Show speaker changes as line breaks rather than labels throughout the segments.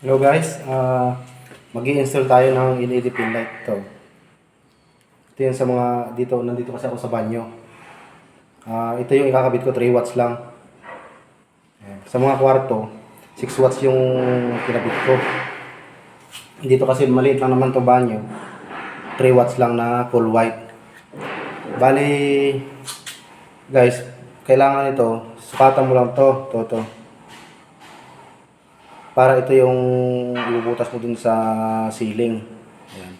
Hello guys, mag-i-install tayo ng LED pin light to. Ito yung sa mga nandito kasi ako sa banyo. Ito yung ikakabit ko, 3 watts lang. Ayan. Sa mga kwarto, 6 watts yung kinabit ko. Dito kasi maliit lang naman to banyo. 3 watts lang na full white. Bali, guys, kailangan ito, sukatan mo lang to. Para ito yung ibubutas mo dun sa ceiling. Ayan.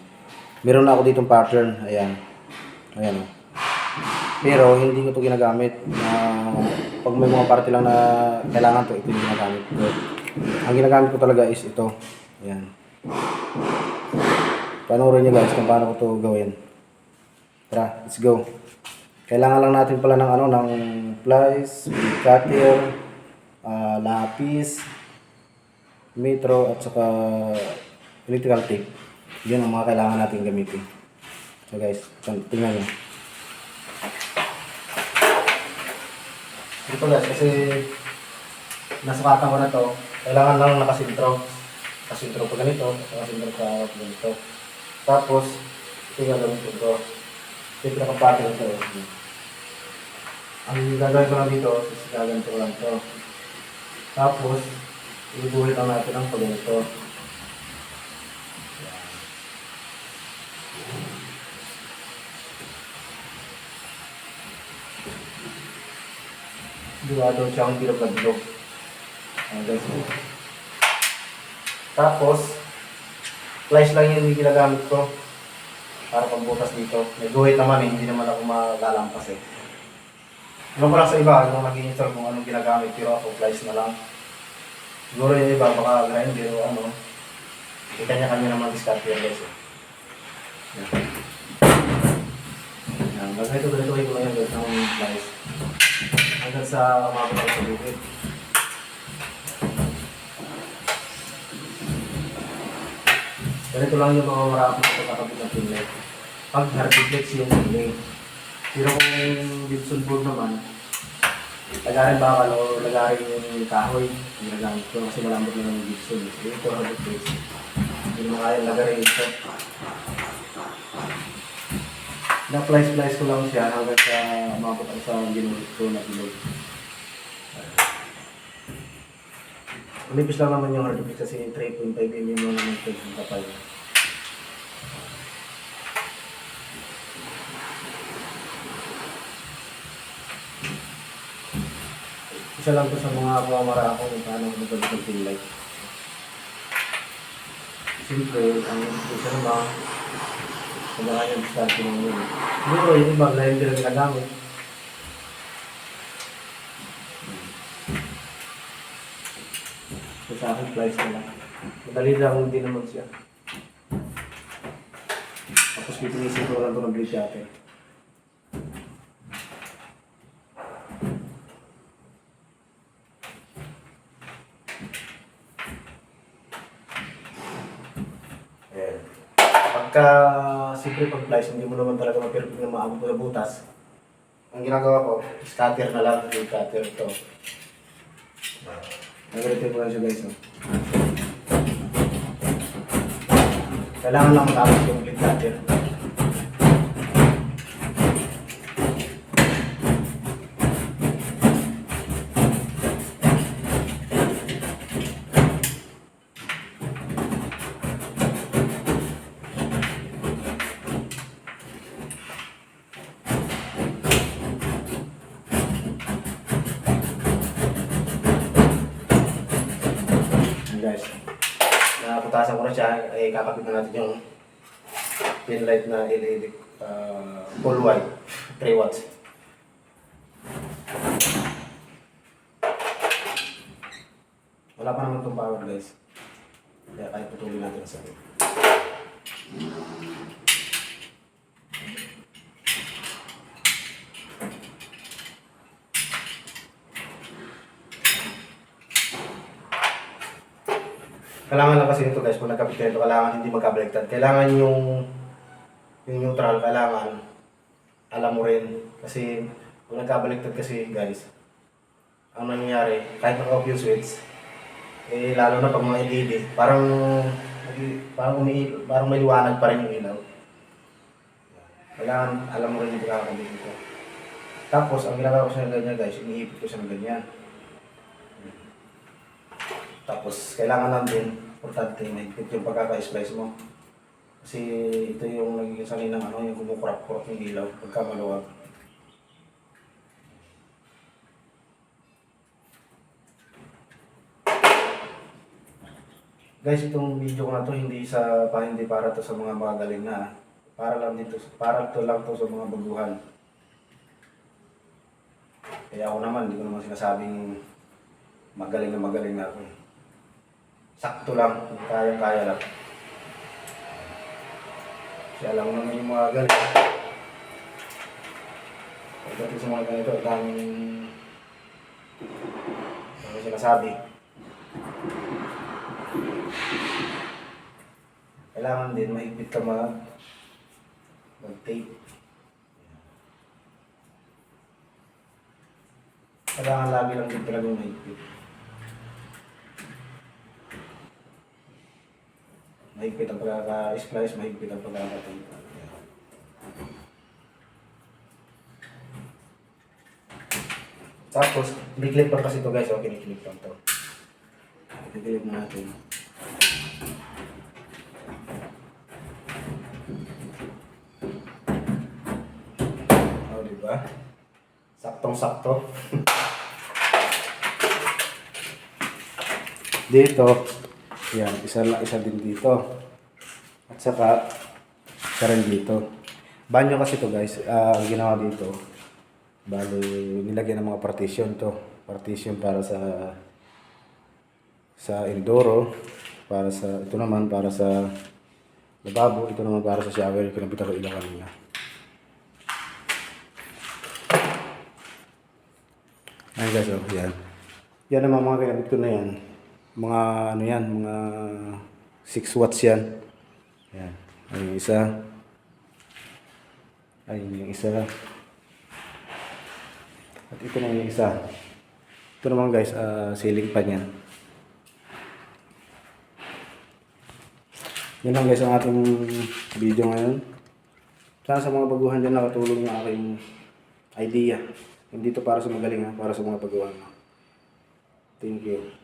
Meron na ako ditong pattern. Ayan. Ayan. Oh. Pero hindi ko to ginagamit. Pag may mga parte lang na kailangan to, ito yung ginagamit ko. Ang ginagamit ko talaga is ito. Ayan. Panoorin nyo guys kung paano ko to gawin. Tara, let's go. Kailangan lang natin pala ng ng pliers, cutter, lapis, metro at saka electrical tape. Yun ang mga kailangan natin gamitin. So guys, tingnan nyo. Ito guys, kasi nasukatan ko na to. Kailangan lang nakasintro. Nakasintro pa ganito, nakasintro pa ganito. Tapos, ito gagawin ko. Ito nakapati ito. Ang gagawin ko lang dito, is gaganito ko lang to. Tapos, ibubuhit lang natin ang pag-ganito. Duwado siyang bilog-bilog. Guys. Tapos, pliers lang yung ginagamit ko para pagbutas dito. May guhit naman hindi naman ako magalampas eh. Ano ko lang sa iba, yung nag-i-install kung anong ginagamit, pero ako pliers na lang. Siguro yung iba, baka grinder o kanya-kanya naman discard yan guys eh. Yan, ganito ko lang yung guys ng pliers. Hanggang sa umabot ako sa bukid. Ganito lang yung mga marapit sa kakabit ng pin light. Pag hardiplex yung pin. Pero kung Gibson board naman, lagarin bakal o lagarin yung kahoy. Ginagamit ko kasi malambot naman yung Gibson. Ito hardiplex. Hindi mo kaya lagarin ito. Na-slice ko lang siya hanggang sa umabot ako sa ginulit ko na bilog. Manipis lang naman yung hardiplex kasi 3.5 mm mo naman ito yung kapal. Isa lang to sa mga pamamara ako kung paano magalit ng pin light. Siyempre, ang isa naman, kailangan yung start ko ng yun. Siguro, yung iba, grinder na ginagamit. So, sa akin, pliers na lang. Madali lang din naman siya. Tapos, pitinisin ko lang ito ng bleach natin. Pagka siyempre pag pliers, hindi mo naman talaga ma-perfect na maabot mo sa butas. Ang ginagawa ko, scatter na lang yung cutter ito. Nag-retrieve ko lang siya guys. Kailangan lang matapos yung lead cutter. Guys, naputasan ko na siya, ay kakapit na natin yung pin light na LED full white 3 watts. Wala pa naman itong power guys, kaya kahit putulin natin sa akin. Kailangan lang kasi nito guys, kung nagkapit ka nito, kailangan hindi magkabaliktad. Kailangan yung neutral, kailangan alam mo rin. Kasi kung nagkabaliktad kasi guys, ang nangyayari, kahit naka-off yung switch, Eh, lalo na pag mga LED, parang may liwanag pa rin yung ilaw. Kailangan alam mo rin yung pagkakabit nito. Tapos, ang ginagawa ko sa ganyan guys, iniipit ko siya ng ganyan. Tapos, kailangan lang din, importante, mahigpit yung pagkaka-splice mo. Kasi ito yung nagiging sanay ng ano, yung kumukurap-kurap ng ilaw pagka maluwag. Guys, itong video ko na to hindi para to sa mga magaling na. Para to lang to sa mga baguhan. Kaya ako naman, hindi ko naman sinasabing magaling na ako. Sakto lang, kaya-kaya lang. Kasi alam mo naman yung mga galing. Pagdating sa mga ganito, daming sinasabi. Kailangan din mahigpit ka mag-tape. Kailangan lagi lang din talagang mahigpit. Mahigpit ang pagkaka-splice, mahigpit ang pagkaka-tape. Tapos, kiniklik pa kasi ito guys, kiniklik lang ito. Kiniklik na natin. O, diba? Saktong-sakto. Dito, yan, isa din dito. At saka, isa rin dito. Banyo kasi ito guys, ang ginawa dito, bali, nilagyan ng mga partition to. Partition para sa inodoro, ito naman para sa lababo, ito naman para sa shower, yung pinapitan ko ilaw kanina. Ayan guys, oh, yan. Yan naman mga kinabit ko na yan. Mga ano yan, mga 6 watts yan. Yan. Ayun yung isa. Ayun yung isa. At ito na yung isa. Ito naman guys, ceiling fan yan. Yan lang guys ang ating video ngayon. Sana sa mga baguhan dyan nakatulong yung aking idea. Hindi to para sa magaling ha, para sa mga baguhan. Thank you.